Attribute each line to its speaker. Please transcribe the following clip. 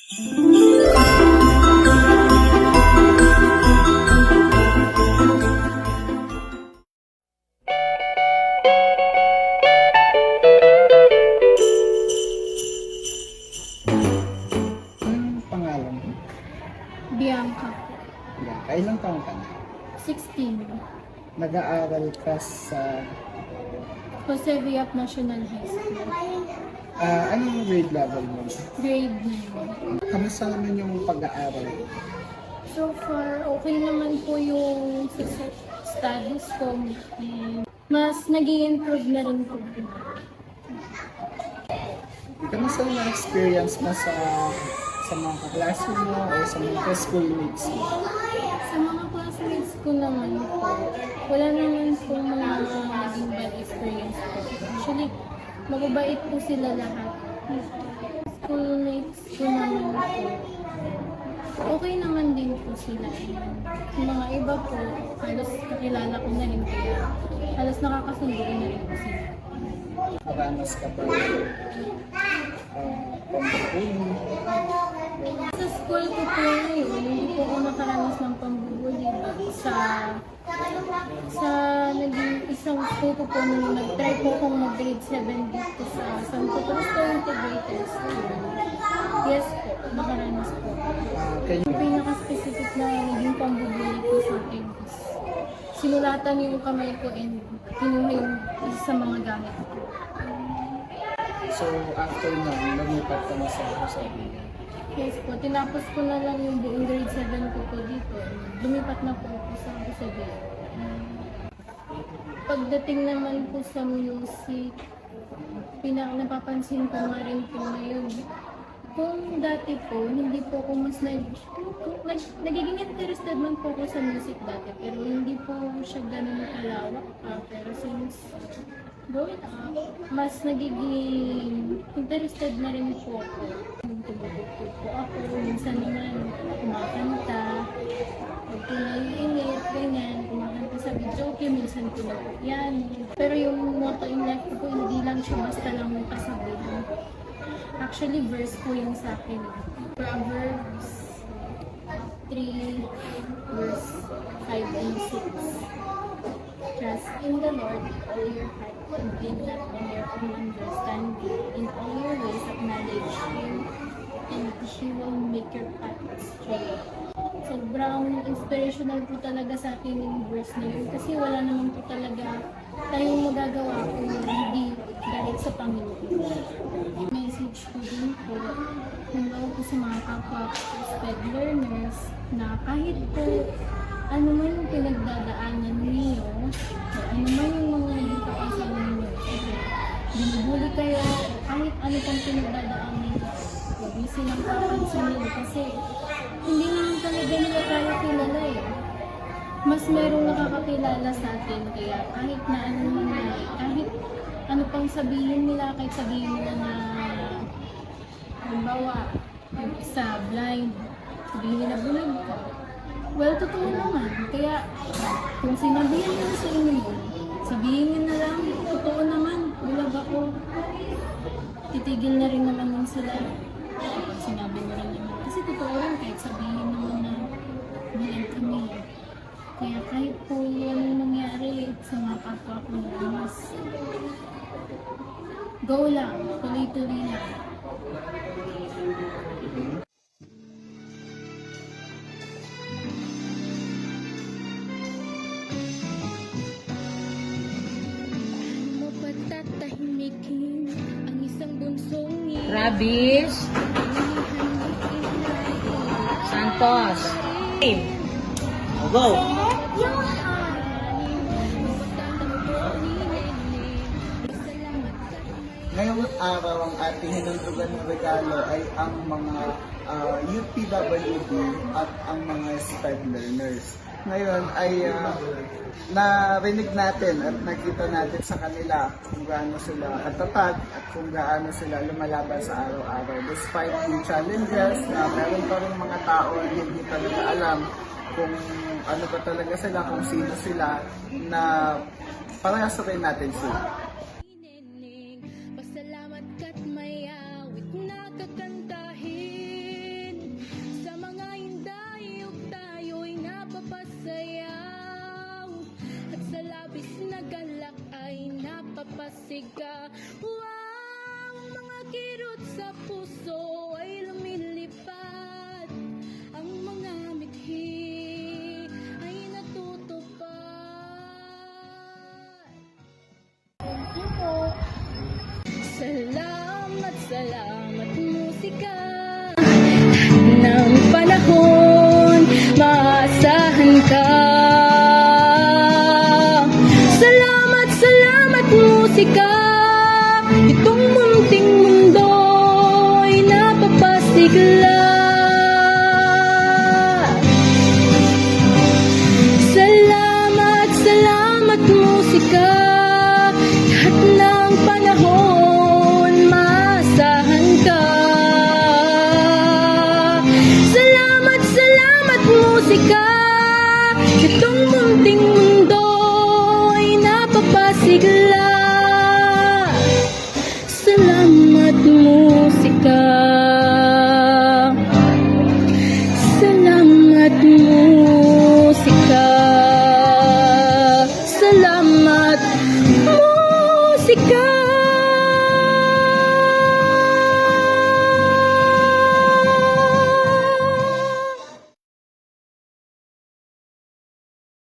Speaker 1: Anong pangalan mo?
Speaker 2: Bianca po.
Speaker 1: Yeah. Kailang taon ka na?
Speaker 2: 16.
Speaker 1: Nag-aaral ka sa...
Speaker 2: Jose Villap National High School.
Speaker 1: Anong grade level mo?
Speaker 2: Grade 9.
Speaker 1: Kamusta naman yung pag-aaral?
Speaker 2: So far, okay naman po yung studies ko. And mas nag-i-improve na rin po.
Speaker 1: Kamusta yung experience mo sa mga kaklase mo o sa mga schoolmates mo?
Speaker 2: Sa mga classmates ko naman po, wala naman po mga naging bad experience po. Actually, mababait po sila lahat. Schoolmates ko naman po, okay naman din po sila. Yung mga iba po, halos kakilala ko na rin kaya halos nakakasundo ko na rin po sila.
Speaker 1: Maranas ka ba pambubuli?
Speaker 2: Sa school ko po ngayon, hindi po ako nakaranas ng pambubuli. Sa naging isang school ko po nung nag-try po akong mag-grade 7 dito sa Santo Cristo Integrated School. Yes po, nakaranas po. Yung pinaka-specific na naging pambubuli ko sa akin is sinulatan yung kamay ko and kinuha yung isa sa mga gamit ko.
Speaker 1: So, after nun, lumipat ka na sa Rosario.
Speaker 2: Yes po, tinapos ko na lang yung buong grade 7 ko po dito. Lumipat na po ako sa Rosario. Pagdating naman po sa music, napapansin ko nga rin po ngayon. Kung dati po, hindi po ako mas nagiging interested man po ako sa music dati, pero hindi po siya ganun kalawak pa. Pero since growing up, mas nagiging interested na rin po ako. Tumutugtog po ako, minsan naman kumakanta, pag pinag-iinit, ganyan, kumakanta sa videoke, minsan pinag-piano. Pero yung motto in life ko po, hindi lang siya basta lang may kasabihan. Actually, verse po yung sa akin. Proverbs 3, verse 5 and 6. Trust in the Lord with all your heart and lean not on your own understanding. In all your ways acknowledge Him and He will make your path straight. Sobrang inspirational po talaga sa akin yung verse na yun kasi wala naman po talaga tayong magagawa kung hindi dahil sa Panginoon. Message ko din po, halimbawa po sa mga kapwa SPED learners na kahit po ano man yung pinagdadaanan niyo o ano man yung mga naging kapasan ninyo, binubuli kayo o kahit ano pang pinagdadaanan niyo, huwag niyo silang papansinin kasi hindi naman talaga nila tayo kilala eh. Mas merong nakakakilala sa atin kaya kahit na ano nangyari, kahit ano pang sabihin nila, kahit sabihin nila na halimbawa, yung isa blind, sabihin nila bulag ka. Well, totoo naman. Kaya kung sinabihin nila sa inyo yun, sabihin nyo na lang, totoo naman, bulag ako. Titigil na rin naman yun sila. Sinabi mo rin naman. Kasi totoo rin kahit sabihin naman na bulag kami. Kaya kahit po yan ang nangyari sa mga kapwa ko na mas go lang, tuloy-tuloy lang.
Speaker 3: Mo patatahimikin ang isang bunsong
Speaker 4: Rabis Santos. Go!
Speaker 1: Ngayong araw, ang ating hinundugan ng regalo ay ang mga UPWD at ang mga SPED learners. Ngayon ay narinig natin at nakita natin sa kanila kung gaano sila katatag at kung gaano sila lumalaban sa araw-araw. Despite the challenges na meron pa rin mga tao na hindi talaga alam kung ano ba talaga sila, kung sino sila, na parehas rin natin sila.
Speaker 3: Pasalamat ka't may awit na kakantahin. musika. Wow, ang mga kirot sa puso ay lumilipad. Ang mga mithi ay natutupad. Thank you po. Salamat, salamat musika. Ng panahon, maasahan ka. Salamat, salamat musika. Itong munting mundo ay napapasigla.